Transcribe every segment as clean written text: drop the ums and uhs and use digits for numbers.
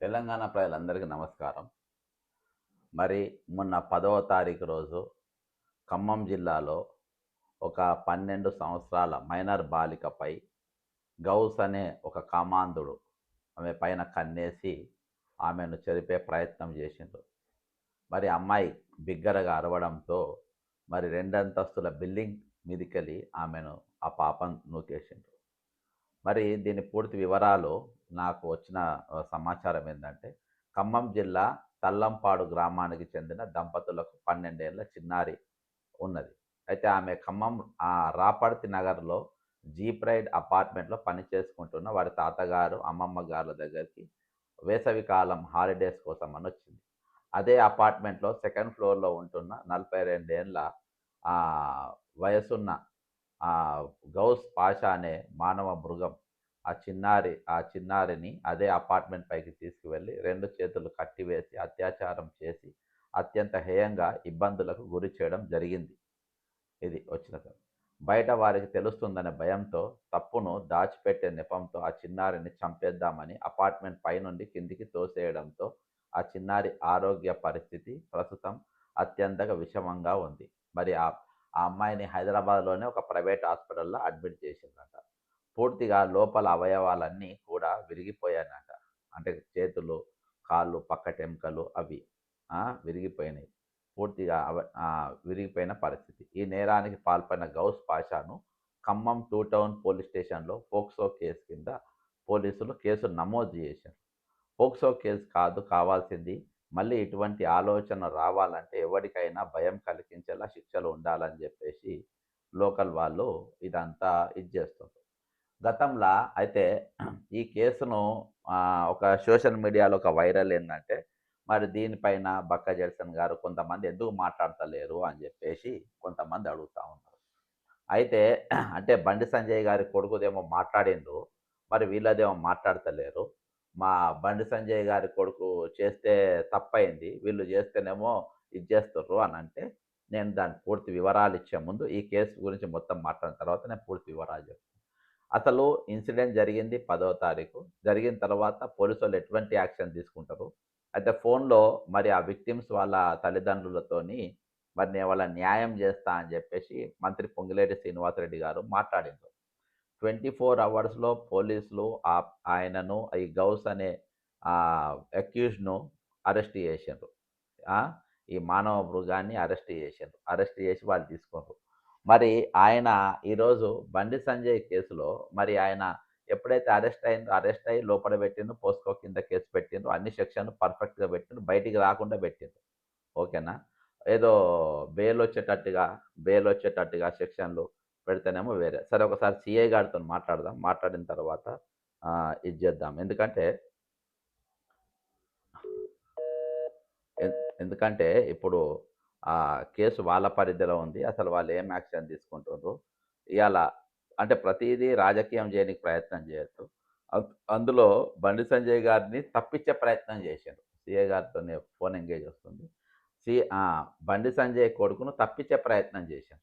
తెలంగాణ ప్రజలందరికీ నమస్కారం. మరి మొన్న 10వ తారీఖు రోజు ఖమ్మం జిల్లాలో ఒక 12 సంవత్సరాల మైనర్ బాలికపై గౌస్ అనే ఒక కామాంధుడు ఆమె పైన కన్నేసి ఆమెను చెరిపే ప్రయత్నం చేసిండు. మరి అమ్మాయి బిగ్గరగా అరవడంతో మరి రెండంతస్తుల బిల్డింగ్ మీదికెళ్ళి ఆమెను ఆ పాపను నూకేసిండు. మరి దీని పూర్తి వివరాలు నాకు వచ్చిన సమాచారం ఏందంటే, ఖమ్మం జిల్లా తల్లంపాడు గ్రామానికి చెందిన దంపతులకు 12 ఏళ్ల చిన్నారి ఉన్నది. అయితే ఆమె ఖమ్మం రాపర్తి నగర్‌లో జీ ప్రైడ్ అపార్ట్మెంట్‌లో పని చేసుకుంటున్న వారి తాతగారు, అమ్మమ్మ గార్ల దగ్గరికి వేసవి కాలం హాలిడేస్ కోసమని వచ్చింది. అదే అపార్ట్మెంట్‌లో సెకండ్ ఫ్లోర్‌లో ఉంటున్న 42 ఏండ్ల ఆహ్, వయసున్న గౌస్ పాషా అనే మానవ మృగం ఆ చిన్నారిని అదే అపార్ట్మెంట్ పైకి తీసుకువెళ్ళి 2 చేతులు కట్టివేసి అత్యాచారం చేసి అత్యంత హేయంగా ఇబ్బందులకు గురి చేయడం జరిగింది. ఇది వచ్చిన తర్వాత. బయట వారికి తెలుస్తుందనే భయంతో తప్పును దాచిపెట్టే నెపంతో ఆ చిన్నారిని చంపేద్దామని అపార్ట్మెంట్ పైనుండి కిందికి తోసేయడంతో ఆ చిన్నారి ఆరోగ్య పరిస్థితి ప్రస్తుతం అత్యంతగా విషమంగా ఉంది. మరి ఆ అమ్మాయిని హైదరాబాద్‌లోనే ఒక ప్రైవేట్ హాస్పిటల్‌లో అడ్మిట్ చేసిండ్రంట. పూర్తిగా లోపల అవయవాలన్నీ కూడా విరిగిపోయాయనట. అంటే చేతులు, కాళ్ళు, పక్కటెముకలు అవి విరిగిపోయినాయి. పూర్తిగా విరిగిపోయిన పరిస్థితి. ఈ నేరానికి పాల్పడిన గౌస్ పాషాను ఖమ్మం 2 టౌన్ పోలీస్ స్టేషన్‌లో పోక్సో కేసు కింద పోలీసులు కేసు నమోదు చేశారు. పోక్సో కేసు కాదు కావాల్సింది, మళ్ళీ ఇటువంటి ఆలోచన రావాలంటే ఎవరికైనా భయం కలిగించేలా శిక్షలు ఉండాలని చెప్పేసి లోకల్ వాళ్ళు ఇదంతా ఇది చేస్తుండ్రు. గతంలా అయితే ఈ కేసును ఒక సోషల్ మీడియాలో ఒక వైరల్ ఏందంటే, మరి దీనిపైన బక్క జడ్సన్ గారు కొంతమంది ఎందుకు మాట్లాడతలేరు అని జెప్పేసి కొంతమంది అడుగుతా ఉన్నారు. అయితే అంటే బండి సంజయ్ గారి కొడుకుదేమో మాట్లాడిండు. మరి వీళ్ళదేమో మాట్లాడతలేరు. మా బండి సంజయ్ గారి కొడుకు చేస్తే తప్పయింది. వీళ్ళు జేస్తేనేమో ఇది జేస్తుర్రు అనంటే, నేను దాని పూర్తి వివరాలు ఇచ్చే ముందు ఈ కేసు గురించి మొత్తం మాట్లాడిన తర్వాత నేను పూర్తి వివరాలు చెప్తాను. అసలు ఇన్సిడెంట్ జరిగింది 10వ తారీఖు. జరిగిన తర్వాత పోలీసోళ్ళు ఎటువంటి యాక్షన్ తీసుకుంటారు? అయితే ఫోన్‌లో మరి ఆ విక్టిమ్స్ వాళ్ళ తల్లిదండ్రులతోని మరి నేను వాళ్ళ న్యాయం చేస్తా అని చెప్పేసి మంత్రి పొంగులేటి శ్రీనివాసరెడ్డి గారు మాట్లాడిండ్రు. 24 అవర్స్‌లో పోలీసులు ఆయనను ఈ గౌస్ అనే అక్యూజ్డ్‌ను అరెస్ట్ చేసిండ్రు. ఆ! ఈ మానవ మృగాన్ని అరెస్ట్ చేసిండ్రు. అరెస్ట్ చేసి వాళ్ళు తీసుకుర్రు. మరి ఆయన ఈరోజు బండి సంజయ్ కేసులో మరి ఆయన ఎప్పుడైతే అరెస్ట్ అయ్యి లోపల పెట్టిండ్రు. పోస్కో కింద కేసు పెట్టిండ్రు. అన్ని సెక్షన్‌లు పర్ఫెక్ట్‌గా పెట్టిండ్రు. బయటికి రాకుండా పెట్టిండ్రు. ఓకేనా? ఏదో బెయిలొచ్చేటట్టుగా సెక్షన్‌లు పెడితేనేమో వేరే. సరే ఒకసారి సీఐ గారితోని మాట్లాడదాం. మాట్లాడిన తర్వాత ఇది చేద్దాం. ఎందుకంటే ఇప్పుడు కేసు వాళ్ళ పరిధిలో ఉంది. అసలు వాళ్ళు ఏం యాక్షన్ తీసుకుంటుండ్రు. ఇయాల అంటే ప్రతీదీ రాజకీయం చేయనీకి ప్రయత్నం చేయొద్దు. అందులో బండి సంజయ్ గారిని తప్పించే ప్రయత్నం చేసిండ్రు. సీఐ గారితోని ఫోన్ ఎంగేజ్ వస్తుంది. ఆ! బండి సంజయ్ కొడుకును తప్పించే ప్రయత్నం చేశారు.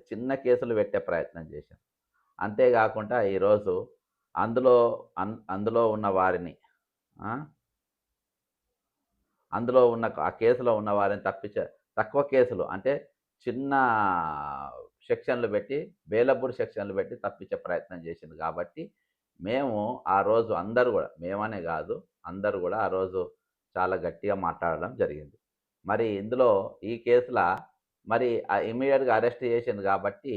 చిన్న కేసులు పెట్టే ప్రయత్నం చేశారు. అంతేగాకుండా ఈరోజు అందులో అందులో ఉన్న వారిని ఆ! అందులో ఉన్న ఆ కేసులో ఉన్న వారిని తక్కువ కేసులు అంటే చిన్న సెక్షన్‌లు పెట్టి, బెయిలబుల్ సెక్షన్‌లు పెట్టి తప్పించే ప్రయత్నం చేసింది కాబట్టి, మేము ఆ రోజు అందరూ గూడా మేమనే గాదు, అందరూ గూడా ఆ రోజు చాలా గట్టిగా మాట్లాడడం జరిగింది. మరి ఇందులో ఈ కేసులా మరి ఇమ్మీడియేట్‌గా అరెస్ట్ చేసిండ్రు గాబట్టి,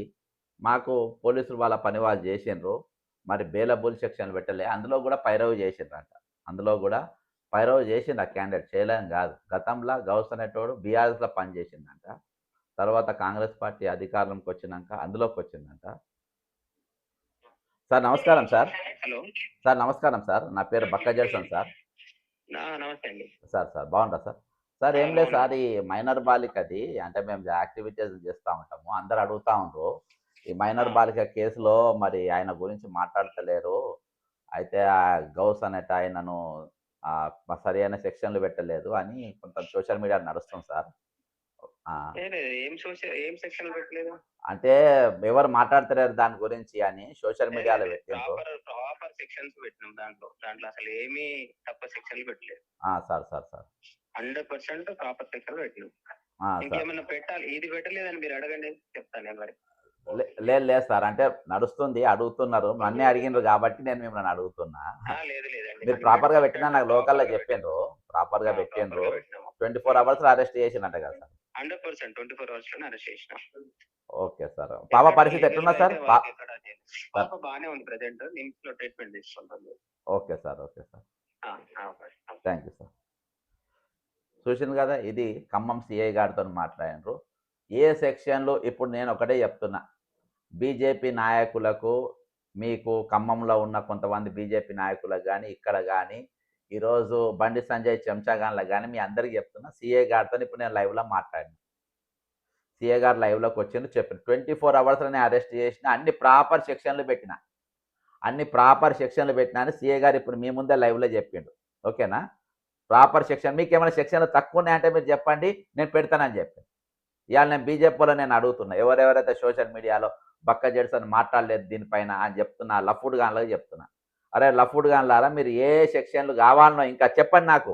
మాకు పోలీసులు వాళ్ళ పని వాళ్ళు జేసిండ్రు. మరి బెయిలబుల్ సెక్షన్‌లు పెట్టలే. అందులో గూడా పైరవి చేసిండ్రంట. అందులో గూడా పైరవి చేసిండు ఆ క్యాండిడేట్ చేయలేదని కాదు. గతంలో గౌస్ అనేటోడు బీఆర్ఎస్‌లో పనిచేసిండంట. తర్వాత కాంగ్రెస్ పార్టీ అధికారంలోకి వచ్చినాక అందులోకొచ్చిందంట. సార్ నమస్కారం సార్. హలో! సార్ నమస్కారం సార్. నా పేరు బక్క జడ్సన్ సార్. నమస్తే అండి. సార్ బాగున్నారా సార్? సార్ ఏం లేదు బాగున్నాను. సార్ ఈ మైనర్ బాలికది అంటే మేము యాక్టివిటీస్ చేస్తా ఉంటాము. అందరూ అడుగుతా ఉండ్రు. ఈ ఆ! మైనర్ బాలిక కేసులో మరి ఆయన గురించి మాట్లాడతలేరు. అయితే గౌస్ అనేటాయనను సరియైన సెక్షన్‌లు పెట్టలేదు అని కొంత సోషల్ మీడియా నడుస్తుంది సార్. ఆ, ఏం ఏం సెక్షన్ పెట్టలేదు. అంటే ఎవరు మాట్లాడతలేరు దాని గురించి అని సోషల్ మీడియాలో పెట్టిండ్రు. ప్రాపర్ సెక్షన్స్ పెట్టినాం దాంట్లో అసలు ఏమీ తక్కువ సెక్షన్లు పెట్టలేదు. Sir sir sir 100% proper section పెట్టినాం. సార్ ఇంకేమైనా పెట్టాలి, ఇది పెట్టలేదని మీరు అడగండి, చెప్తాను నేను మరి. లేదు లేదు సార్, అంటే నడుస్తుంది, అడుగుతున్నారు, అన్నీ అడిగినారు కాబట్టి నేను మిమ్మల్ని అడుగుతున్నా. లేదండి, మీరు ప్రాపర్గా పెట్టినా నాకు లోకల్లో చెప్పిండ్రు, ప్రాపర్గా పెట్టిండ్రు. 24 hours అరెస్ట్ చేసినట్ట కదా సార్? 100% 24 hours లోనే అరెస్ట్ చేసిన. Okay sir. పాప పరిస్థితి ఎట్లున్నా సార్? పాప బాగానే ఉంది, ప్రెసెంట్ నిమ్స్ లో ట్రీట్మెంట్ తీసుకుంటుంది. Okay sir, okay sir, thank thank you sir. చూసింది కదా, ఇది ఖమ్మం సిఐ గారితో మాట్లాడినారు. ఏ సెక్షన్లు ఇప్పుడు నేను ఒకటే చెప్తున్నా, బీజేపీ నాయకులకు, మీకు ఖమ్మంలో ఉన్న కొంతమంది బీజేపీ నాయకులకు కానీ ఇక్కడ కానీ ఈరోజు బండి సంజయ్ చెంచాగాన్లకు కానీ మీ అందరికీ చెప్తున్నా, సిఐ గారితో ఇప్పుడు నేను లైవ్లో మాట్లాడినా. సిఐ గారు లైవ్లోకి వచ్చిండు, చెప్పిన 24 hours అరెస్ట్ చేసిన, అన్ని ప్రాపర్ సెక్షన్లు పెట్టిన, అని సిఐ గారు ఇప్పుడు మీ ముందే లైవ్లో చెప్పిండు. ఓకేనా? ప్రాపర్ సెక్షన్, మీకు ఏమైనా సెక్షన్లు తక్కువ ఉన్నాయంటే మీరు చెప్పండి, నేను పెడతానని చెప్పి. ఇవాళ నేను బీజేపీలో నేను అడుగుతున్నా, ఎవరెవరైతే సోషల్ మీడియాలో బక్క జెడ్సన్ మాట్లాడలేదు దీనిపైన అని చెప్తున్నా, లఫ్డ్ గాన్లకు చెప్తున్నా, అరే లఫ్డ్ గాన్లారా, మీరు ఏ సెక్షన్లు కావాలనో ఇంకా చెప్పండి నాకు.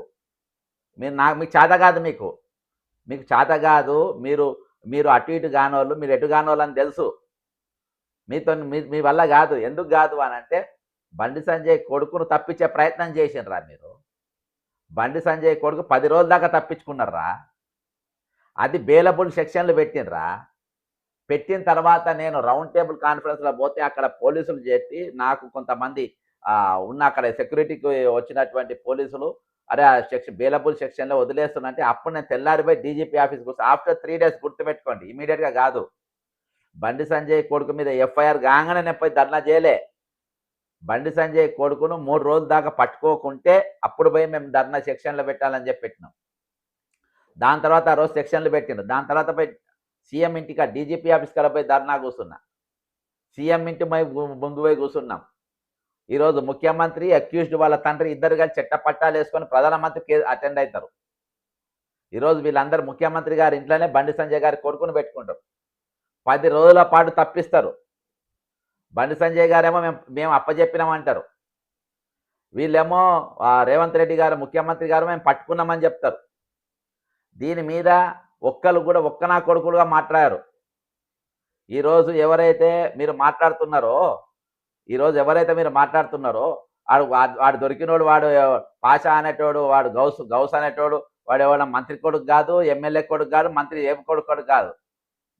మీకు చేత కాదు, మీకు చేత కాదు, మీరు అటు ఇటు కానోళ్ళు, మీరు ఎటు కానోళ్ళు అని తెలుసు. మీ వల్ల కాదు. ఎందుకు కాదు అని అంటే, బండి సంజయ్ కొడుకును తప్పించే ప్రయత్నం చేసిండ్రా మీరు. బండి సంజయ్ కొడుకు 10 రోజుల దాకా తప్పించుకున్నారా, అది బేలబుల్ సెక్షన్లు పెట్టినరా. పెట్టిన తర్వాత నేను రౌండ్ టేబుల్ కాన్ఫరెన్స్లో పోతే అక్కడ పోలీసులు చెప్పి నాకు కొంతమంది ఉన్న అక్కడ సెక్యూరిటీకి వచ్చినటువంటి పోలీసులు, అరే ఆ బేలబుల్ సెక్షన్లో వదిలేస్తున్నంటే అప్పుడు నేను తెల్లారిపోయి డీజీపీ ఆఫీస్ కూర్చో. ఆఫ్టర్ 3 days గుర్తుపెట్టుకోండి, ఇమీడియట్గా కాదు. బండి సంజయ్ కొడుకు మీద ఎఫ్ఐఆర్ కాగానే నేను పోయి ధర్నా చేయలే. బండి సంజయ్ కొడుకును 3 రోజుల దాకా పట్టుకోకుంటే అప్పుడు పోయి మేము ధర్నా సెక్షన్లో పెట్టాలని చెప్పి పెట్టినాం. దాని తర్వాత ఆ రోజు సెక్షన్లు పెట్టిండ్రు. దాని తర్వాత పోయి సీఎం ఇంటికి డీజీపీ ఆఫీస్ కాడ పోయి ధర్నా కూర్చున్నా. సీఎం ఇంటి ముందు పోయి కూర్చున్నాం. ఈరోజు ముఖ్యమంత్రి, అక్యూజ్డ్ వాళ్ళ తండ్రి ఇద్దరు కలిసి చెట్ట పట్టాలు వేసుకొని ప్రధానమంత్రికి అటెండ్ అవుతారు. ఈరోజు వీళ్ళందరూ ముఖ్యమంత్రి గారి ఇంట్లోనే బండి సంజయ్ గారి కొడుకును పెట్టుకుంటారు. 10 రోజుల పాటు తప్పిస్తారు. బండి సంజయ్ గారేమో మేము అప్పచెప్పినామంటారు, వీళ్ళేమో రేవంత్ రెడ్డి గారు ముఖ్యమంత్రి గారు మేము పట్టుకున్నామని చెప్తారు. దీని మీద ఒక్కరు కూడా నా కొడుకులుగా మాట్లాడారు. ఈరోజు ఎవరైతే మీరు మాట్లాడుతున్నారో వాడు దొరికినోడు, వాడు పాషా అనేటోడు, వాడు గౌస్ అనేటోడు, వాడు ఎవరైనా మంత్రి కొడుకు కాదు, ఎమ్మెల్యే కొడుకు కాదు, మంత్రి ఏం కొడుకు కాదు.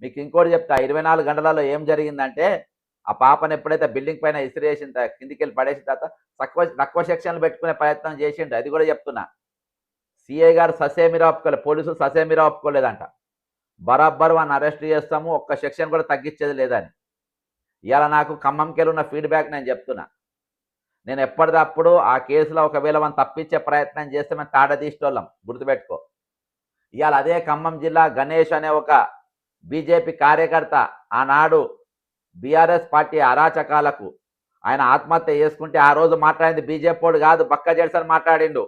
మీకు ఇంకోటి చెప్తా, 24 గంటలలో ఏం జరిగిందంటే, ఆ పాపను ఎప్పుడైతే బిల్డింగ్ పైన ఇసిరేసిన కిందికి వెళ్ళి పడేసిన తర్వాత తక్కువ సెక్షన్లు పెట్టుకునే ప్రయత్నం చేసిండు. అది కూడా చెప్తున్నా. సిఐ గారు ససేమిరా ఒప్పుకోలేదు, పోలీసులు ససేమిరా ఒప్పుకోలేదంట. బరాబర్ వాడిని అరెస్ట్ చేస్తాము, ఒక్క సెక్షన్ కూడా తగ్గించేది లేదని. ఇవాళ నాకు ఖమ్మంకెళ్ళి ఉన్న ఫీడ్బ్యాక్ నేను చెప్తున్నా. నేను ఎప్పటికప్పుడు ఆ కేసులో ఒకవేళ మనం తప్పించే ప్రయత్నం చేస్తే మేము తాడదీష్టోళ్ళం, గుర్తుపెట్టుకో. ఇవాళ అదే ఖమ్మం జిల్లా గణేష్ అనే ఒక బీజేపీ కార్యకర్త ఆనాడు బీఆర్ఎస్ పార్టీ అరాచకాలకు ఆయన ఆత్మహత్య చేసుకుంటే ఆ రోజు మాట్లాడింది బీజేపీ కాదు, బక్క జెడ్సన్ మాట్లాడిండు.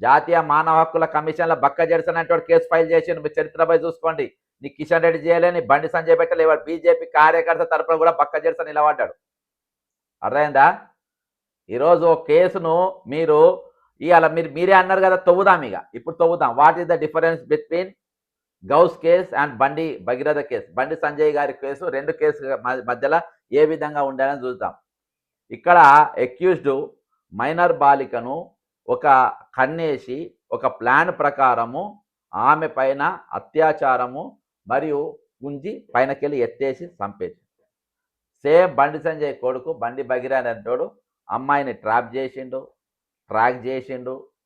జాతీయ మానవ హక్కుల కమిషన్లో బక్క జెడ్సన్ అంటే కేసు ఫైల్ చేసిండు. మీ చరిత్రపై చూసుకోండి. నీ కిషన్ రెడ్డి చేయలేని, బండి సంజయ్ పెట్టలే, బీజేపీ కార్యకర్త తరపున కూడా బక్క జెడ్సన్ నిలబడ్డాడు. అర్థమైందా? ఈరోజు కేసును మీరు ఇవాళ మీరే అన్నారు కదా, తవ్వుదాం. ఇప్పుడు తవ్వుదాం. What is the difference between Ghouse case and Bandi Bhagiratha case? Bandi Sanjay గారి కేసు, 2 కేసుల మధ్యలో ఏ విధంగా ఉండాలని చూద్దాం. ఇక్కడ అక్యూజ్డ్ మైనర్ బాలికను ఒక కన్నేసి ఒక ప్లాన్ ప్రకారము ఆమె పైన అత్యాచారము మరియు గుంజి పైనకెళ్ళి ఎత్తేసి చంపేసి, సేమ్ బండి సంజయ్ కొడుకు బండి భగీరథ అంటోడు అమ్మాయిని ట్రాక్ చేసిండు,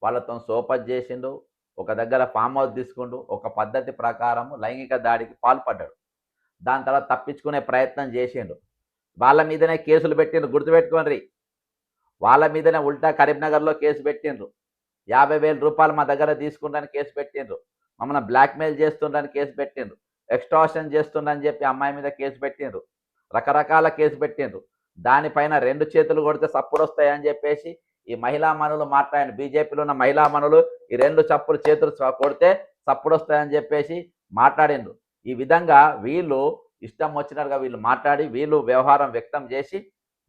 వాళ్ళతో సోపత్ చేసిండు, ఒక దగ్గర ఫామ్ హౌస్ తీసుకుంటూ ఒక పద్ధతి ప్రకారము లైంగిక దాడికి పాల్పడ్డాడు. దాని తర్వాత తప్పించుకునే ప్రయత్నం చేసిండు. వాళ్ళ మీదనే కేసులు పెట్టిండ్రు, గుర్తుపెట్టుకోండి. వాళ్ళ మీదనే ఉల్టా కరీంనగర్లో కేసు పెట్టిండ్రు. 50,000 రూపాయలు మా దగ్గర తీసుకుంటానికి కేసు పెట్టిండ్రు. మమ్మల్ని బ్లాక్మెయిల్ చేస్తుండని కేసు పెట్టిండ్రు. ఎక్స్టార్షన్ చేస్తుండని చెప్పి అమ్మాయి మీద కేసు పెట్టిండ్రు. రకరకాల కేసు పెట్టిండ్రు. దానిపైన 2 చేతులు కొడితే సప్పుడు వస్తాయని చెప్పేసి ఈ మహిళా మనులు మాట్లాడిన బీజేపీలో ఉన్న మహిళా మనులు ఈ 2 చేతులు కొడితే సప్పుడు వస్తాయని చెప్పేసి మాట్లాడిండ్రు. ఈ విధంగా వీళ్ళు ఇష్టం వచ్చినట్టుగా వీళ్ళు మాట్లాడి వీళ్ళు వ్యవహారం వ్యక్తం చేసి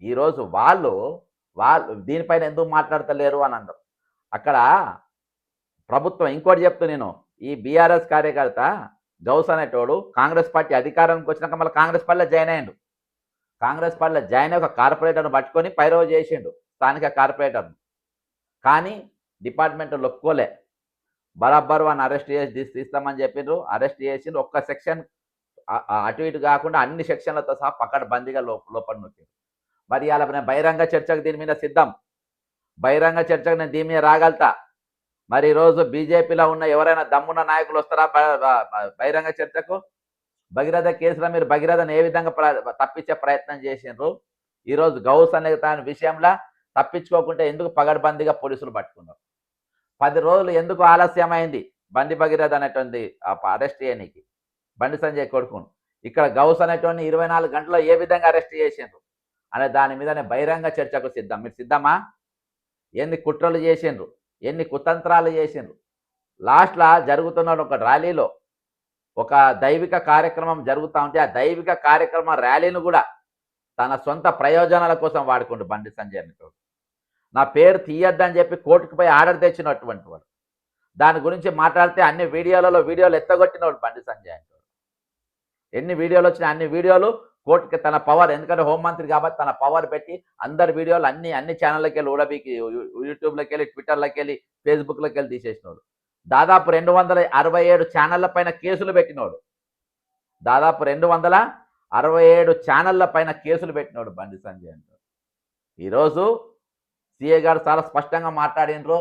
ఈరోజు వాళ్ళు దీనిపైన ఎందుకు మాట్లాడతలేరు అని అన్నారు. అక్కడ ప్రభుత్వం ఇంకోటి చెప్తూ నేను ఈ బీఆర్ఎస్ కార్యకర్త గౌస్ అనేటోడు కాంగ్రెస్ పార్టీ అధికారానికి వచ్చినాక మళ్ళీ కాంగ్రెస్ పార్టీలో జాయిన్ అయ్యిండు. కాంగ్రెస్ పార్టీలో జాయిన్ అయ్యి ఒక కార్పొరేటర్ను పట్టుకొని పైరవ చేసిండు స్థానిక కార్పొరేటర్ను. కానీ డిపార్ట్మెంట్ ఒప్పుకోలే. బరాబర్ వాడిని అరెస్ట్ చేసి తీస్తామని చెప్పిండ్రు. అరెస్ట్ చేసిండ్రు. ఒక్క సెక్షన్ అటు ఇటు కాకుండా అన్ని సెక్షన్లతో సహా పకడ్బందీగా లోపల నొక్కిండ్రు. మరి ఇవాళ నేను బహిరంగ చర్చకు దీని మీద సిద్ధం. బహిరంగ చర్చకు నేను దీని మీద రాగలుగుతా. మరి ఈరోజు బీజేపీలో ఉన్న ఎవరైనా దమ్మున్న నాయకులు వస్తారా బహిరంగ చర్చకు? భగీరథ కేసులో మీరు భగీరథను ఏ విధంగా తప్పించే ప్రయత్నం చేసిండ్రు? ఈరోజు గౌస్ అనే దాని విషయంలో తప్పించుకోకుండా ఎందుకు పగడ్బందీగా పోలీసులు పట్టుకున్నారు? 10 రోజులు ఎందుకు ఆలస్యమైంది బండి భగీరథ అనేటువంటి అరెస్ట్ చేయడానికి? బండి సంజయ్ కొడుకును ఇక్కడ గౌస్ అనేటువంటి 24 గంటల్లో ఏ విధంగా అరెస్ట్ చేసిండ్రు అనే దాని మీదనే బహిరంగ చర్చకు సిద్ధం. మీరు సిద్ధమా? ఎన్ని కుట్రలు చేసిండ్రు, ఎన్ని కుతంత్రాలు చేసిండ్రు? లాస్ట్లో జరుగుతున్న ఒక ర్యాలీలో ఒక దైవిక కార్యక్రమం జరుగుతూ ఉంటే ఆ దైవిక కార్యక్రమం ర్యాలీని కూడా తన సొంత ప్రయోజనాల కోసం వాడుకుంటూ బండి సంజయ్ అనేటోడు నా పేరు తీయొద్దని చెప్పి కోర్టుకు పోయి ఆర్డర్ తెచ్చినటువంటి వాడు. దాని గురించి మాట్లాడితే అన్ని వీడియోలు ఎత్తగొట్టినవాడు బండి సంజయ్ అంటాడు. ఎన్ని వీడియోలు వచ్చినాయి అన్ని వీడియోలు కోర్టుకి తన పవర్, ఎందుకంటే హోంమంత్రి కాబట్టి తన పవర్ పెట్టి అందరి వీడియోలు అన్ని ఛానళ్ళకి వెళ్ళి ఊడబీకి యూట్యూబ్లోకి వెళ్ళి ట్విట్టర్లోకి వెళ్ళి ఫేస్బుక్లోకి వెళ్ళి తీసేసినోడు. దాదాపు 267 ఛానళ్ళ పైన కేసులు పెట్టినోడు. దాదాపు 267 ఛానళ్ళ పైన కేసులు పెట్టినోడు బండి సంజయ్ అంటాడు. ఈరోజు సిఏ గారు చాలా స్పష్టంగా మాట్లాడినరు,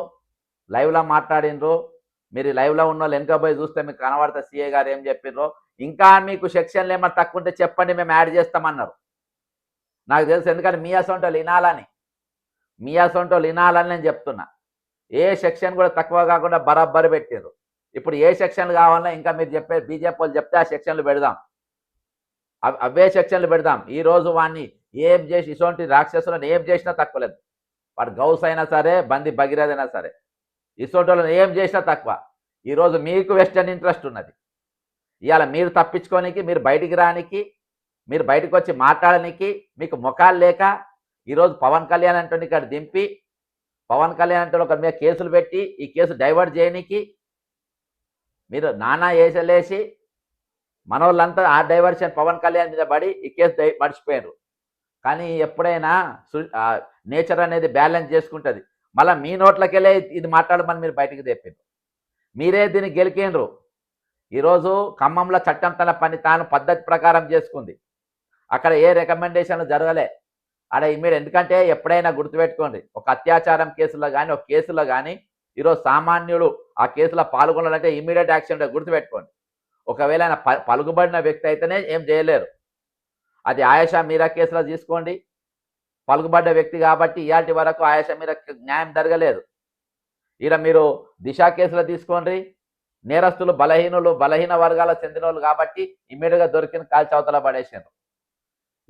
లైవ్లో మాట్లాడినరు. మీరు లైవ్లో ఉన్న వాళ్ళు వెనక పోయి చూస్తే మీకు కనబడతా సిఏ గారు ఏం చెప్పినరో. ఇంకా మీకు సెక్షన్లు ఏమన్నా తక్కువ ఉంటే చెప్పండి, మేము యాడ్ చేస్తామన్నారు. నాకు తెలుసు, ఎందుకంటే మీ అసొంటోళ్ళు వినాలని నేను చెప్తున్నా. ఏ సెక్షన్ కూడా తక్కువ కాకుండా బరాబర్ పెట్టారు. ఇప్పుడు ఏ సెక్షన్లు కావాలన్నా ఇంకా మీరు బీజేపీ వాళ్ళు చెప్తే ఆ సెక్షన్లు పెడదాం, అవే సెక్షన్లు పెడదాం. ఈరోజు వాడిని ఏం చేసి ఇటువంటి రాక్షసులను ఏం చేసినా తక్కువ లేదు. వాడు గౌస్ అయినా సరే, బండి భగీరథ అయినా సరే, ఇటువంటి వాళ్ళని ఏం చేసినా తక్కువ. ఈరోజు మీకు వెస్టర్న్ ఇంట్రెస్ట్ ఉన్నది. ఇవాళ మీరు తప్పించుకోనికి, మీరు బయటికి రానికి, మీరు బయటకు వచ్చి మాట్లాడడానికి మీకు ముఖాలు లేక ఈరోజు పవన్ కళ్యాణ్ అంటే ఇక్కడ దింపి పవన్ కళ్యాణ్ అంటే ఒక మీద కేసులు పెట్టి ఈ కేసు డైవర్ట్ చేయడానికి మీరు నానా వేసలేసి మనోళ్ళంతా ఆ డైవర్షన్ పవన్ కళ్యాణ్ మీద పడి ఈ కేసు మర్చిపోయారు. కానీ ఎప్పుడైనా నేచర్ అనేది బ్యాలెన్స్ చేసుకుంటుంది. మళ్ళీ మీ నోట్లకెళ్ళే ఇది మాట్లాడమని మీరు బయటికి తెప్పారు. మీరే దీన్ని గెలికేండ్రు. ఈరోజు ఖమ్మంలో చట్టం తన పని తాను పద్ధతి ప్రకారం చేసుకుంది. అక్కడ ఏ రికమెండేషన్లు జరగలే. ఆడ ఇమ్మీడియట్, ఎందుకంటే ఎప్పుడైనా గుర్తుపెట్టుకోండి, ఒక అత్యాచారం కేసులో కానీ ఒక కేసులో కానీ ఈరోజు సామాన్యుడు ఆ కేసులో పాల్గొనాలంటే ఇమ్మీడియట్ యాక్షన్ గుర్తుపెట్టుకోండి. ఒకవేళ ఆయన పలుకుబడిన వ్యక్తి అయితేనే ఏం చేయలేరు. అది ఆయేషా మీరా కేసులో తీసుకోండి, పలుకుబడ్డ వ్యక్తి కాబట్టి ఇయాటి వరకు ఆయేషా మీరా న్యాయం జరగలేదు. ఈడ మీరు దిశ కేసులో తీసుకోండి, నేరస్తులు బలహీన వర్గాలకు చెందిన వాళ్ళు కాబట్టి ఇమ్మీడియట్గా దొరికిన కాల్చవతల పడేసారు.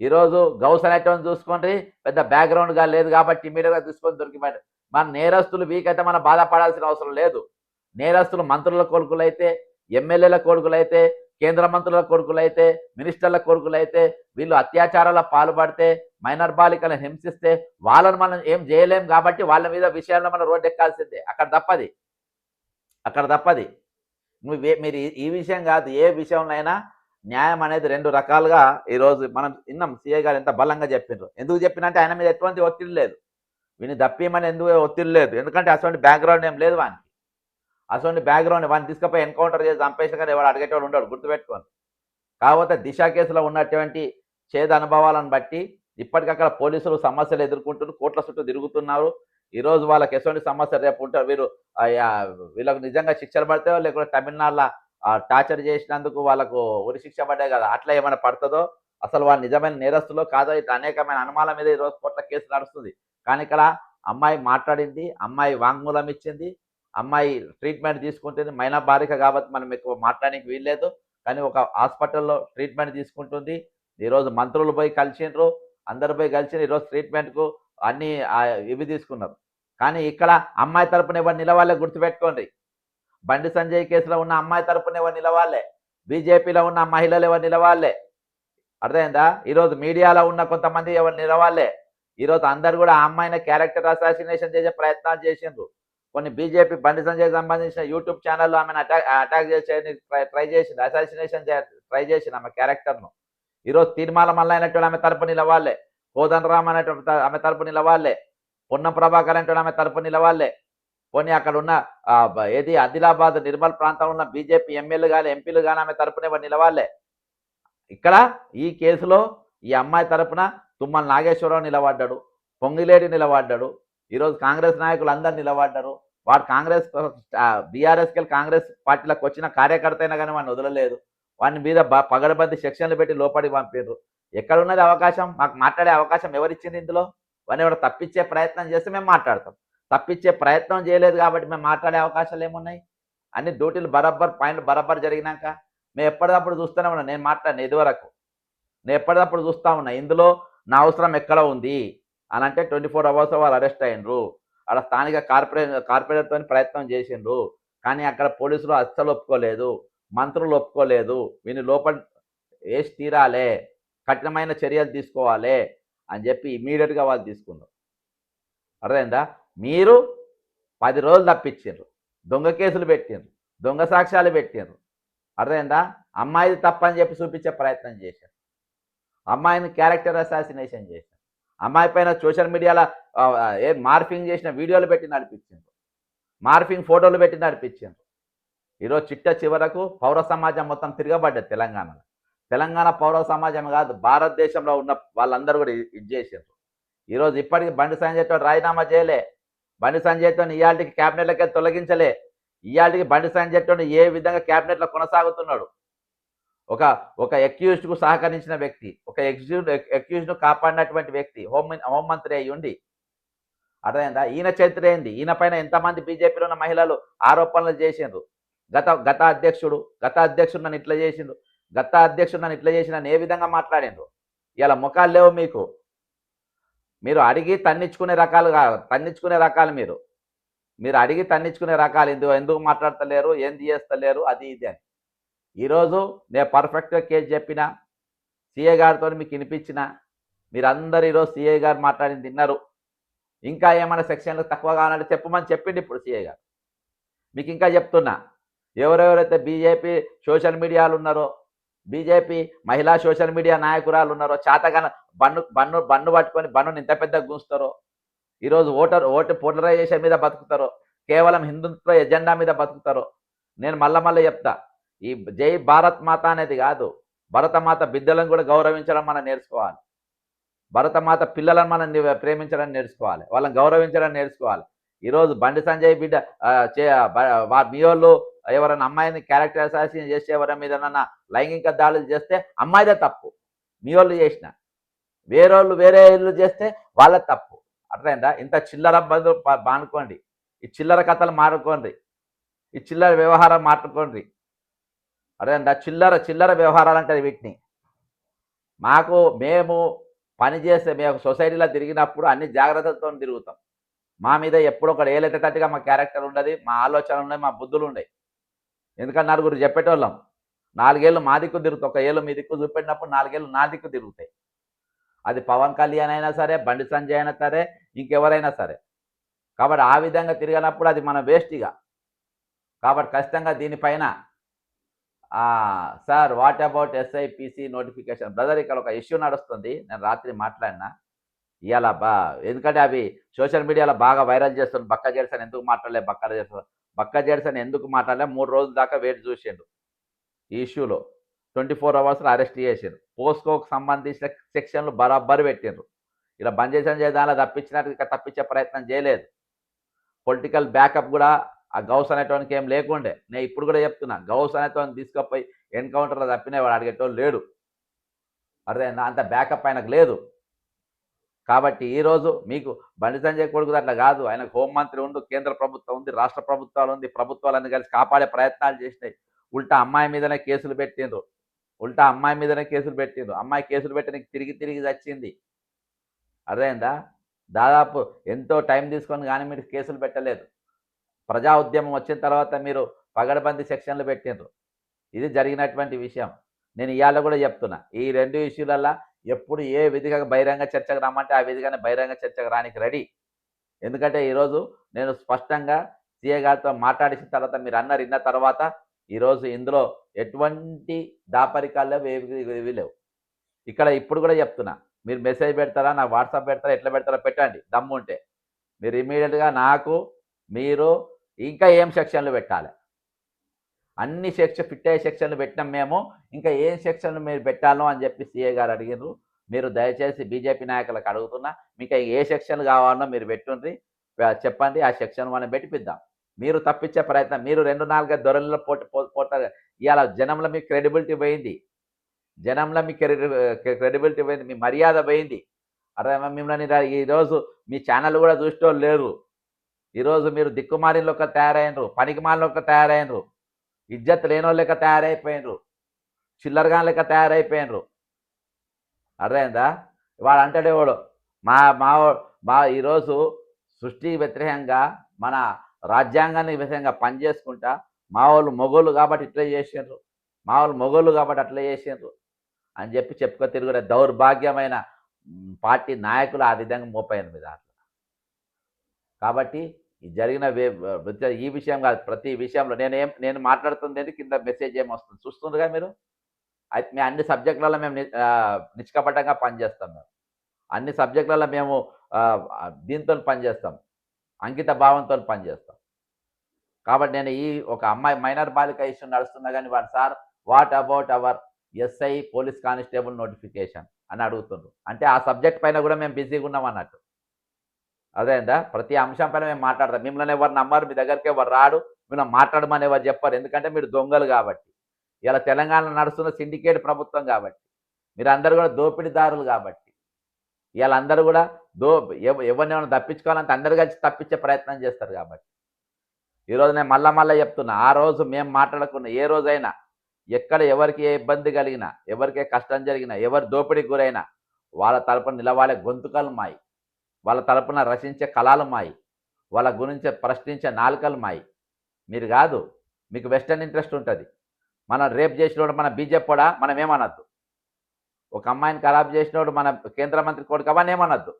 ఈరోజు గౌస్ అనేటువంటి చూసుకోండి, పెద్ద బ్యాక్గ్రౌండ్గా లేదు కాబట్టి ఇమ్మీడియట్గా తీసుకొని దొరికిపోయారు. మన నేరస్తులు వీక్ అయితే మనం బాధపడాల్సిన అవసరం లేదు. నేరస్తులు మంత్రుల కొడుకులైతే, ఎమ్మెల్యేల కొడుకులైతే, కేంద్ర మంత్రుల కొడుకులైతే, మినిస్టర్ల కొడుకులైతే వీళ్ళు అత్యాచారాల పాల్పడితే, మైనర్ బాలికలను హింసిస్తే వాళ్ళని మనం ఏం చేయలేం కాబట్టి వాళ్ళ మీద విషయంలో మనం రోడ్డు ఎక్కాల్సిందే. అక్కడ తప్పది. మీరు ఈ విషయం కాదు, ఏ విషయంలో న్యాయం అనేది 2 రకాలుగా ఈరోజు మనం విన్నాం. సీఏ గారు ఎంత బలంగా చెప్పిండ్రు. ఎందుకు చెప్పినంటే ఆయన మీద ఎటువంటి ఒత్తిడి లేదు, వీని దప్పిమని ఎందుకు ఒత్తిడి లేదు. ఎందుకంటే అటువంటి బ్యాక్గ్రౌండ్ ఏం లేదు వానికి. అటువంటి బ్యాక్గ్రౌండ్ వాడిని తీసుకుపోయి ఎన్కౌంటర్ చేసి చంపేసి కానీ ఎవరు అడిగేటోడు ఉండడు, గుర్తుపెట్టుకోండి. కాకపోతే దిశ కేసులో ఉన్నటువంటి చేదు అనుభవాలను బట్టి ఇప్పటికక్కడ పోలీసులు సమస్యలు ఎదుర్కొంటున్నారు, కోట్ల చుట్టూ తిరుగుతున్నారు. ఈరోజు వాళ్ళకి ఎటువంటి సమస్య రేపు ఉంటారు. వీళ్ళకు నిజంగా శిక్షలు పడతాయో లేకపోతే తమిళనాడులో టార్చర్ చేసినందుకు వాళ్ళకు ఉరి శిక్ష పడ్డాయి కదా, అట్లా ఏమైనా పడుతుందో, అసలు వాళ్ళు నిజమైన నేరస్తులో కాదో ఇట్లా అనేకమైన అనుమానాల మీద ఈరోజు కోట్ల కేసు నడుస్తుంది. కానీ ఇక్కడ అమ్మాయి మాట్లాడింది, అమ్మాయి వాంగ్మూలం ఇచ్చింది, అమ్మాయి ట్రీట్మెంట్ తీసుకుంటుంది. మైనా బాలిక కాబట్టి మనం ఎక్కువ మాట్లాడడానికి వీల్లేదు, కానీ ఒక హాస్పిటల్లో ట్రీట్మెంట్ తీసుకుంటుంది. ఈరోజు మంత్రులు పోయి కలిసిండ్రు, అందరు పోయి కలిసి ఈరోజు ట్రీట్మెంట్కు అన్ని ఇవి తీసుకున్నారు. కానీ ఇక్కడ అమ్మాయి తరపున ఎవరు నిలవాలే గుర్తుపెట్టుకోండి. బండి సంజయ్ కేసులో ఉన్న అమ్మాయి తరపున ఎవరు నిలవాలే. బీజేపీలో ఉన్న మహిళలు ఎవరు నిలవాలే, అర్థమైందా? ఈరోజు మీడియాలో ఉన్న కొంతమంది ఎవరు నిలవాలే. ఈరోజు అందరు కూడా ఆ అమ్మాయిని క్యారెక్టర్ అసాసినేషన్ చేసే ప్రయత్నాలు చేసిండ్రు. కొన్ని బీజేపీ బండి సంజయ్ సంబంధించిన యూట్యూబ్ ఛానల్లో ఆమెను అటాక్ చేసే ట్రై చేసింది, అసాసినేషన్ ట్రై చేసింది ఆమె క్యారెక్టర్ను. ఈరోజు తీర్మాల మల్ల అయినట్టు ఆమె తరపు నిలవాలే, కోదండరామ్ అనేటువంటి ఆమె తరపు నిలవాలే, పొన్నం ప్రభాకర్ అంటే ఆమె తరపు నిలవాలే. పోనీ అక్కడ ఉన్న ఏది ఆదిలాబాద్ నిర్మల్ ప్రాంతంలో ఉన్న బీజేపీ ఎమ్మెల్యేలు కానీ ఎంపీలు కానీ ఆమె తరపున నిలవాలే. ఇక్కడ ఈ కేసులో ఈ అమ్మాయి తరపున తుమ్మల నాగేశ్వరరావు నిలబడ్డాడు, పొంగిలేడి నిలబడ్డాడు, ఈరోజు కాంగ్రెస్ నాయకులు అందరు నిలబడ్డారు. వాడు కాంగ్రెస్ బీఆర్ఎస్కి కాంగ్రెస్ పార్టీలకు వచ్చిన కార్యకర్త అయినా కానీ వాడిని వదలలేదు. వాని మీద పగడబంది సెక్షన్లు పెట్టి లోపలికి పంపారు. ఎక్కడున్నది అవకాశం? మాకు మాట్లాడే అవకాశం ఎవరిచ్చింది ఇందులో? వాడిని ఎవరు తప్పించే ప్రయత్నం చేస్తే మేము మాట్లాడతాం. తప్పించే ప్రయత్నం చేయలేదు కాబట్టి మేము మాట్లాడే అవకాశాలు ఏమున్నాయి? అన్ని డ్యూటీలు పాయింట్ బరాబర్ జరిగినాక మేము ఎప్పటికప్పుడు చూస్తూనే ఉన్నా. నేను మాట్లాడిన ఇదివరకు నేను ఎప్పటికప్పుడు చూస్తూ ఉన్నా. ఇందులో నా అవసరం ఎక్కడ ఉంది అని అంటే 24 అవర్స్ వాళ్ళు అరెస్ట్ అయినరు. అక్కడ స్థానిక కార్పొరేటర్తో ప్రయత్నం చేసిండ్రు, కానీ అక్కడ పోలీసులు అస్సలు ఒప్పుకోలేదు, మంత్రులు ఒప్పుకోలేదు. వీని లోపల వేసి తీరాలే, కఠినమైన చర్యలు తీసుకోవాలి అని చెప్పి ఇమీడియట్గా వాళ్ళు తీసుకున్నారు. అర్థమైందా? మీరు 10 రోజులు తప్పించారు, దొంగ కేసులు పెట్టిండ్రు, దొంగ సాక్ష్యాలు పెట్టిండ్రు. అర్థమైందా? అమ్మాయిది తప్పని చెప్పి చూపించే ప్రయత్నం చేశారు, అమ్మాయిని క్యారెక్టర్ అసాసినేషన్ చేశారు, అమ్మాయి పైన సోషల్ మీడియాలో మార్ఫింగ్ చేసిన వీడియోలు పెట్టి నడిపించిండ్రు, మార్ఫింగ్ ఫోటోలు పెట్టి నడిపించిండ్రు. ఈరోజు చివరకు పౌర సమాజం మొత్తం తిరగబడ్డది తెలంగాణలో. తెలంగాణ పౌర సమాజం కాదు, భారతదేశంలో ఉన్న వాళ్ళందరూ కూడా ఇది చేసిండ్రు. ఈరోజు ఇప్పటికి బండి సంజయ్తో రాజీనామా చేయలే, బండి సంజయ్తో ఇవాళకి క్యాబినెట్లకే తొలగించలే. ఇవాళకి బండి సంజయ్తో ఏ విధంగా క్యాబినెట్లో కొనసాగుతున్నాడు? ఒక అక్యూజ్డ్కు సహకరించిన వ్యక్తి, ఒక అక్యూజ్డ్ను కాపాడినటువంటి వ్యక్తి, హోంమంత్రి అయ్యి ఉండి. అర్థమైందా? ఈయన చరిత్ర ఏంది? ఈయన పైన ఎంతమంది బీజేపీలో ఉన్న మహిళలు ఆరోపణలు చేసిండ్రు. గత అధ్యక్షుడు నన్ను ఇట్లా చేసిండు, గత అధ్యక్షుడు నన్ను ఇట్లా చేసిన ఏ విధంగా మాట్లాడిండ్రు? ఇలా ముఖాలు లేవు మీకు. మీరు అడిగి తన్నించుకునే రకాలు మీరు అడిగి తన్నించుకునే రకాలు ఎందుకు మాట్లాడతలేరు, ఏం చేస్తలేరు, అది ఇది అని. ఈరోజు నేను పర్ఫెక్ట్గా కేసు చెప్పిన, సిఐ గారితో మీకు వినిపించిన, మీరందరూ ఈరోజు సిఐ గారు మాట్లాడింది తిన్నారు. ఇంకా ఏమైనా సెక్షన్లు తక్కువ కావాలంటే చెప్పమని చెప్పింది ఇప్పుడు సిఐ గారు. మీకు ఇంకా చెప్తున్నా, ఎవరెవరైతే బీజేపీ సోషల్ మీడియాలు ఉన్నారో, బీజేపీ మహిళా సోషల్ మీడియా నాయకురాలు ఉన్నారో, చాతగాన బన్ను పట్టుకొని బన్నుని ఇంత పెద్ద గుంచుతారో, ఈరోజు ఓటు పోలరైజేషన్ మీద బతుకుతారో, కేవలం హిందుత్వ ఎజెండా మీద బతుకుతారో, నేను మళ్ళీ చెప్తా, ఈ జై భారత్ మాత అనేది కాదు, భరతమాత బిడ్డలను కూడా గౌరవించడం మనం నేర్చుకోవాలి. భరతమాత పిల్లలను మనం ప్రేమించడం నేర్చుకోవాలి, వాళ్ళని గౌరవించడం నేర్చుకోవాలి. ఈరోజు బండి సంజయ్ బిడ్డ మీ వాళ్ళు ఎవరైనా అమ్మాయిని క్యారెక్టర్ అసాసినేషన్ చేస్తే ఎవరి మీద లైంగిక దాడులు చేస్తే అమ్మాయిదే తప్పు, మీ వాళ్ళు చేసిన. వేరే ఇల్లు చేస్తే వాళ్ళ తప్పు. అర్థమైందా? ఇంత చిల్లర బంధు మానుకోండి, ఈ చిల్లర కథలు మానుకోండి, ఈ చిల్లర వ్యవహారం మాట్లాడుకోండి. అర్థమైందా? చిల్లర వ్యవహారాలు అంటే వీటిని మేము పనిచేస్తే మేము సొసైటీలో తిరిగినప్పుడు అన్ని జాగ్రత్తలతో తిరుగుతాం. మా మీద ఎప్పుడో ఒకటి ఏలెత్తట్టుగా మా క్యారెక్టర్ ఉండదు, మా ఆలోచనలు ఉన్నాయి, మా బుద్ధులు ఉన్నాయి. ఎందుకంటే నలుగురు చెప్పేటోళ్ళం, 4 ఏళ్ళు మా దిక్కు తిరుగుతాయి, 1 ఏళ్ళు మీ దిక్కు చూపెట్టినప్పుడు 4 ఏళ్ళు నా దిక్కు తిరుగుతాయి. అది పవన్ కళ్యాణ్ అయినా సరే, బండి సంజయ్ అయినా సరే, ఇంకెవరైనా సరే. కాబట్టి ఆ విధంగా తిరిగినప్పుడు అది మన వేస్ట్గా. కాబట్టి ఖచ్చితంగా దీనిపైన sir what about SIPC notification brother, ఇక్కడ ఒక ఇష్యూ నడుస్తుంది, నేను రాత్రి మాట్లాడినా. ఇవాళ ఎందుకంటే అవి సోషల్ మీడియాలో బాగా వైరల్ చేస్తుంది. బక్క జెడ్సన్ ఎందుకు మాట్లాడలే, బక్క జెడ్సన్ ఎందుకు మాట్లాడలే, 3 రోజుల దాకా వెయిట్ చూసిండు. ఈ ఇష్యూలో 24 అవర్స్లో అరెస్ట్ చేసిండు. పోస్కోకు సంబంధించిన సెక్షన్లు బరాబర్ పెట్టిండ్రు. ఇలా బండి సంజయ్ దానిలో తప్పించే ప్రయత్నం చేయలేదు. పొలిటికల్ బ్యాకప్ కూడా ఆ గౌస్ అనేటోనికి ఏం లేకుండే. నేను ఇప్పుడు కూడా చెప్తున్నా, గౌస్ అనేటోని తీసుకుపోయి ఎన్కౌంటర్లో తప్పినవాడు అడిగేటోళ్ళు లేడు. అర్థమైందా? అంత బ్యాకప్ ఆయనకు లేదు. కాబట్టి ఈరోజు మీకు బండి సంజయ్ కొడుకు అట్లా కాదు, ఆయనకు హోంమంత్రి ఉండు, కేంద్ర ప్రభుత్వం ఉంది, రాష్ట్ర ప్రభుత్వాలు ఉంది, ప్రభుత్వాలన్నీ కలిసి కాపాడే ప్రయత్నాలు చేసినాయి. ఉల్టా అమ్మాయి మీదనే కేసులు పెట్టిండ్రు, అమ్మాయి కేసులు పెట్టి తిరిగి చచ్చింది. అర్థమైందా? దాదాపు ఎంతో టైం తీసుకొని కానీ మీరు కేసులు పెట్టలేదు. ప్రజా ఉద్యమం వచ్చిన తర్వాత మీరు పగడబందీ సెక్షన్లు పెట్టిండ్రు. ఇది జరిగినటువంటి విషయం. నేను ఇవాళ కూడా చెప్తున్నా. ఈ 2 ఇష్యూలల్లా ఎప్పుడు ఏ విధిగా బహిరంగ చర్చకు రమ్మంటే ఆ విధిగానే బహిరంగ చర్చకు రానికి రెడీ. ఎందుకంటే ఈరోజు నేను స్పష్టంగా సీఏ గారితో మాట్లాడిసిన తర్వాత మీరన్నారు ఇన్న తర్వాత ఈరోజు ఇందులో ఎటువంటి దాపరికాలు లేవు, ఏవి లేవు. ఇక్కడ ఇప్పుడు కూడా చెప్తున్నా. మీరు మెసేజ్ పెడతారా, నాకు వాట్సాప్ పెడతారా, ఎట్లా పెడతారో పెట్టండి దమ్ముంటే. మీరు ఇమ్మీడియేట్‌గా నాకు, మీరు ఇంకా ఏం సెక్షన్‌లు పెట్టాలి. అన్ని ఫిట్ అయ్యే సెక్షన్‌లు పెట్టినాం మేము. ఇంకా ఏం సెక్షన్‌లు మీరు పెట్టాలో అని చెప్పి సీఏ గారు అడిగిండ్రు. మీరు దయచేసి బీజేపీ నాయకులకు అడుగుతున్నా. మీకు ఏ సెక్షన్‌లు కావాలనో మీరు పెట్టుండ్రి. చెప్పండి. ఆ సెక్షన్ మనం పెట్టిపిద్దాం. మీరు తప్పించే ప్రయత్నం మీరు 2, 4 దొరల్లో పోతారు. ఇవాళ జనంలో మీ క్రెడిబిలిటీ పోయింది. జనంలో మీ క్రెడిబిలిటీ పోయింది. మీ మర్యాద పోయింది. మిమ్మల్ని ఈరోజు మీ ఛానల్ కూడా చూసేటోళ్ళు లేరు. ఈరోజు మీరు దిక్కుమాలిన తయారైనరు, పనికిమాలిన తయారైనరు, ఇజ్జత్ లేనోళ్ళు లెక్క తయారైపోయినరు, చిల్లరగా లెక్క తయారైపోయినరు. అర్థమైందా? వాడు అంటాడేవాడు మా ఈరోజు సృష్టికి వ్యతిరేకంగా మన రాజ్యాంగానికి వ్యతిరేకంగా పనిచేసుకుంటా మా వాళ్ళు మొగోళ్ళు కాబట్టి ఇట్లా చేసిండ్రు, మా వాళ్ళు మొగోళ్ళు కాబట్టి అట్లా చేసిండ్రు అని చెప్పుకో తిరుగుడే దౌర్భాగ్యమైన పార్టీ నాయకులు ఆ విధంగా మోపైన మీద. కాబట్టి ఈ జరిగిన ఈ విషయం కాదు, ప్రతి విషయంలో నేను మాట్లాడుతుంది కింద మెసేజ్ ఏమొస్తుంది చూస్తుండగా మీరు. అయితే మేము అన్ని సబ్జెక్టులలో మేము నిష్కపటంగా పనిచేస్తాం. మేము అన్ని సబ్జెక్టులలో మేము దీంతో పనిచేస్తాం, అంకిత భావంతో పనిచేస్తాం. కాబట్టి నేను ఒక అమ్మాయి మైనర్ బాలిక ఇష్యూ నడుస్తున్నా కానీ sir what about our SI police constable notification అని అడుగుతుండ్రు. అంటే ఆ సబ్జెక్ట్ పైన కూడా మేము బిజీగా ఉన్నాం అన్నట్టు. అదేందా? ప్రతి అంశం పైన మేము మాట్లాడతాం. మిమ్మల్ని ఎవరు నమ్మరు, మీ దగ్గరికి ఎవరు రాడు, మిమ్మల్ని మాట్లాడమని ఎవరు చెప్పారు. ఎందుకంటే మీరు దొంగలు కాబట్టి. ఇలా తెలంగాణలో నడుస్తున్న సిండికేట్ ప్రభుత్వం కాబట్టి, మీరు అందరూ కూడా దోపిడీదారులు కాబట్టి, ఇవాళ అందరూ కూడా ఎవరిని ఏమైనా తప్పించుకోవాలంటే అందరు కలిసి తప్పించే ప్రయత్నం చేస్తారు కాబట్టి. ఈరోజు నేను మళ్ళా చెప్తున్నా, ఆ రోజు మేము మాట్లాడకుండా ఏ రోజైనా ఎక్కడ ఎవరికి ఏ ఇబ్బంది కలిగినా, ఎవరికి కష్టం జరిగినా, ఎవరు దోపిడీకి గురైనా వాళ్ళ తరపున నిలవాలే గొంతుకలు మాయి, వాళ్ళ తరపున రచించే కళలు మాయి, వాళ్ళ గురించి ప్రశ్నించే నాలుకలు మాయి. మీరు కాదు, మీకు వెస్టర్న్ ఇంట్రెస్ట్ ఉంటుంది. మనం రేప్ చేసినోడు మన బీజేపీ కూడా మనం ఏమనద్దు. ఒక అమ్మాయిని ఖరాబ్ చేసినోడు మన కేంద్ర మంత్రి కొడుకు అవన్నీ ఏమనద్దు.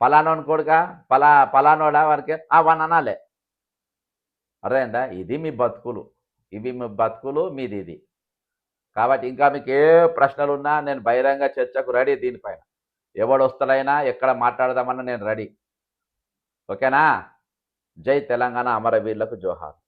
పలానోని కొడుక పలానోడా వారికి వాడిని అనాలే. అర్థమైందా? ఇది మీ బతుకులు, ఇవి మీ బతుకులు, మీది ఇది. కాబట్టి ఇంకా మీకు ఏ ప్రశ్నలు ఉన్నా నేను బహిరంగ చర్చకు రెడీ. దీనిపైన ఎవడు వస్తాడైనా ఎక్కడ మాట్లాడదామన్నా నేను రెడీ. ఓకేనా? జై తెలంగాణ, అమరవీరులకు జోహార్.